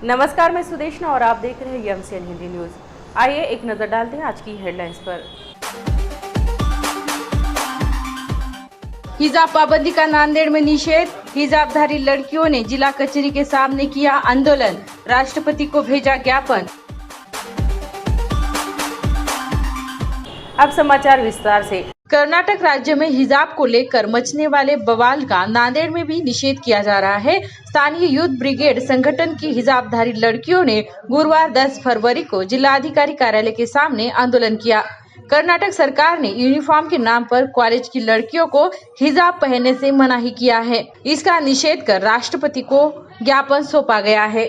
नमस्कार, मैं सुदेशना और आप देख रहे हैं एमसीएन हिंदी न्यूज। आइए एक नजर डालते हैं आज की हेडलाइंस पर। हिजाब पाबंदी का नांदेड़ में निषेध। हिजाबधारी लड़कियों ने जिला कचहरी के सामने किया आंदोलन, राष्ट्रपति को भेजा ज्ञापन। अब समाचार विस्तार से। कर्नाटक राज्य में हिजाब को लेकर मचने वाले बवाल का नांदेड़ में भी निषेध किया जा रहा है। स्थानीय यूथ ब्रिगेड संगठन की हिजाबधारी लड़कियों ने गुरुवार 10 फरवरी को जिलाधिकारी कार्यालय के सामने आंदोलन किया। कर्नाटक सरकार ने यूनिफॉर्म के नाम पर कॉलेज की लड़कियों को हिजाब पहनने से मनाही किया है। इसका निषेध कर राष्ट्रपति को ज्ञापन सौंपा गया है।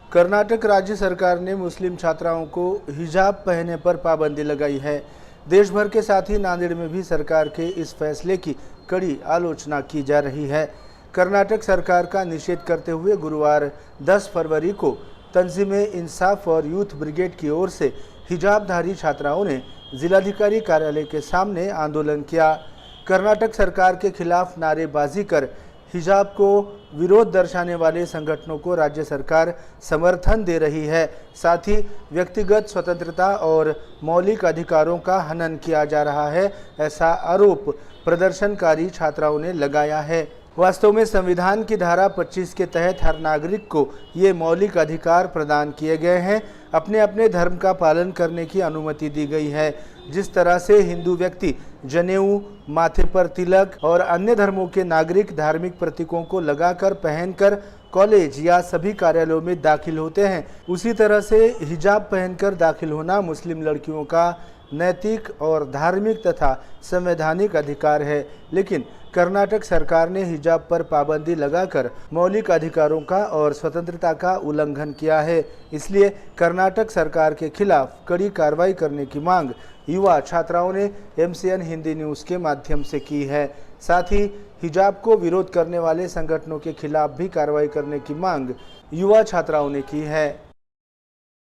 कर्नाटक राज्य सरकार ने मुस्लिम छात्राओं को हिजाब पहनने पर पाबंदी लगाई है। देश भर के साथ ही नांदेड़ में भी सरकार के इस फैसले की कड़ी आलोचना की जा रही है। कर्नाटक सरकार का निषेध करते हुए गुरुवार 10 फरवरी को तंजीमे इंसाफ और यूथ ब्रिगेड की ओर से हिजाबधारी छात्राओं ने जिलाधिकारी कार्यालय के सामने आंदोलन किया। कर्नाटक सरकार के खिलाफ नारेबाजी कर हिजाब को विरोध दर्शाने वाले संगठनों को राज्य सरकार समर्थन दे रही है। साथ ही व्यक्तिगत स्वतंत्रता और मौलिक अधिकारों का हनन किया जा रहा है, ऐसा आरोप प्रदर्शनकारी छात्राओं ने लगाया है। वास्तव में संविधान की धारा 25 के तहत हर नागरिक को ये मौलिक अधिकार प्रदान किए गए हैं। अपने अपने धर्म का पालन करने की अनुमति दी गई है। जिस तरह से हिंदू व्यक्ति जनेऊ, माथे पर तिलक और अन्य धर्मों के नागरिक धार्मिक प्रतीकों को लगाकर पहनकर कॉलेज या सभी कार्यालयों में दाखिल होते हैं, उसी तरह से हिजाब पहनकर दाखिल होना मुस्लिम लड़कियों का नैतिक और धार्मिक तथा संवैधानिक अधिकार है। लेकिन कर्नाटक सरकार ने हिजाब पर पाबंदी लगाकर मौलिक अधिकारों का और स्वतंत्रता का उल्लंघन किया है। इसलिए कर्नाटक सरकार के खिलाफ कड़ी कार्रवाई करने की मांग युवा छात्राओं ने एमसीएन हिंदी न्यूज़ के माध्यम से की है। साथ ही हिजाब को विरोध करने वाले संगठनों के खिलाफ भी कार्रवाई करने की मांग युवा छात्राओं ने की है।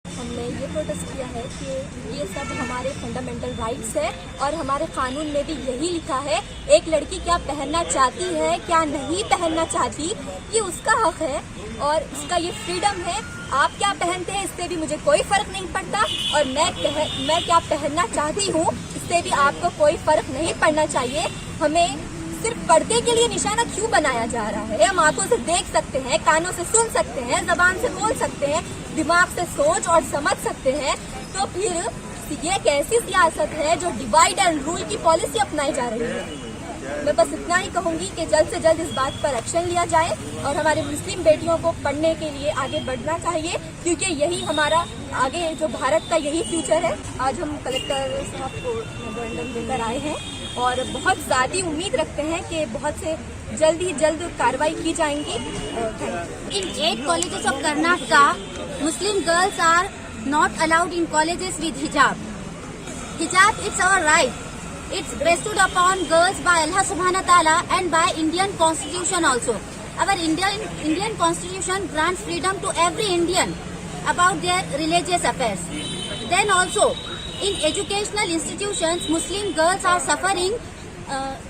हमने ये प्रोटेस्ट किया है कि ये सब हमारे फंडामेंटल राइट्स है और हमारे कानून में भी यही लिखा है, एक लड़की क्या पहनना चाहती है क्या नहीं पहनना चाहती ये उसका हक है और उसका ये फ्रीडम है। आप क्या पहनते हैं इससे भी मुझे कोई फर्क नहीं पड़ता और मैं क्या पहनना चाहती हूँ इससे भी आपको कोई फर्क नहीं पड़ना चाहिए। हमें सिर्फ पर्दे के लिए निशाना क्यों बनाया जा रहा है? हम आंखों से देख सकते हैं, कानों से सुन सकते हैं, जबान से बोल सकते हैं, दिमाग से सोच और समझ सकते हैं। तो फिर ये कैसी सियासत है जो डिवाइड एंड रूल की पॉलिसी अपनाई जा रही है? मैं बस इतना ही कहूंगी कि जल्द से जल्द इस बात पर एक्शन लिया जाए और हमारे मुस्लिम बेटियों को पढ़ने के लिए आगे बढ़ना चाहिए, क्योंकि यही हमारा आगे जो भारत का यही फ्यूचर है। आज हम कलेक्टर साहब को मेमोरेंडम देकर आए हैं और बहुत ज़्यादा उम्मीद रखते हैं कि बहुत से जल्द ही जल्द कार्रवाई की जाएंगी। In 8 colleges of Karnataka, Muslim girls are not allowed in colleges with hijab. Hijab, it's our right. It's bestowed upon girls by Allah Subhanahu wa Taala and by Indian Constitution also. Our Indian Constitution grants freedom to every Indian about their religious affairs. Then also, in educational institutions, Muslim girls are suffering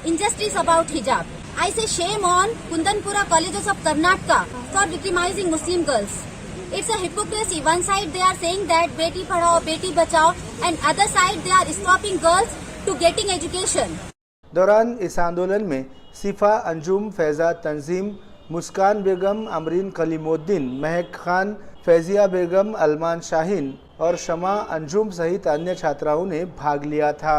injustice about hijab. I say shame on Kundanpura colleges of Karnataka for victimizing Muslim girls. It's a hypocrisy. One side they are saying that Beti Padhao, Beti Bachao, and other side they are stopping girls to getting education. दौरान इस आंदोलन में सिफा अंजुम, फैजा तंजीम, मुस्कान बेगम, अमरीन कलीमुद्दीन, महक खान, फैजिया बेगम, अलमान शाहीन और शमा अंजुम सहित अन्य छात्राओं ने भाग लिया था।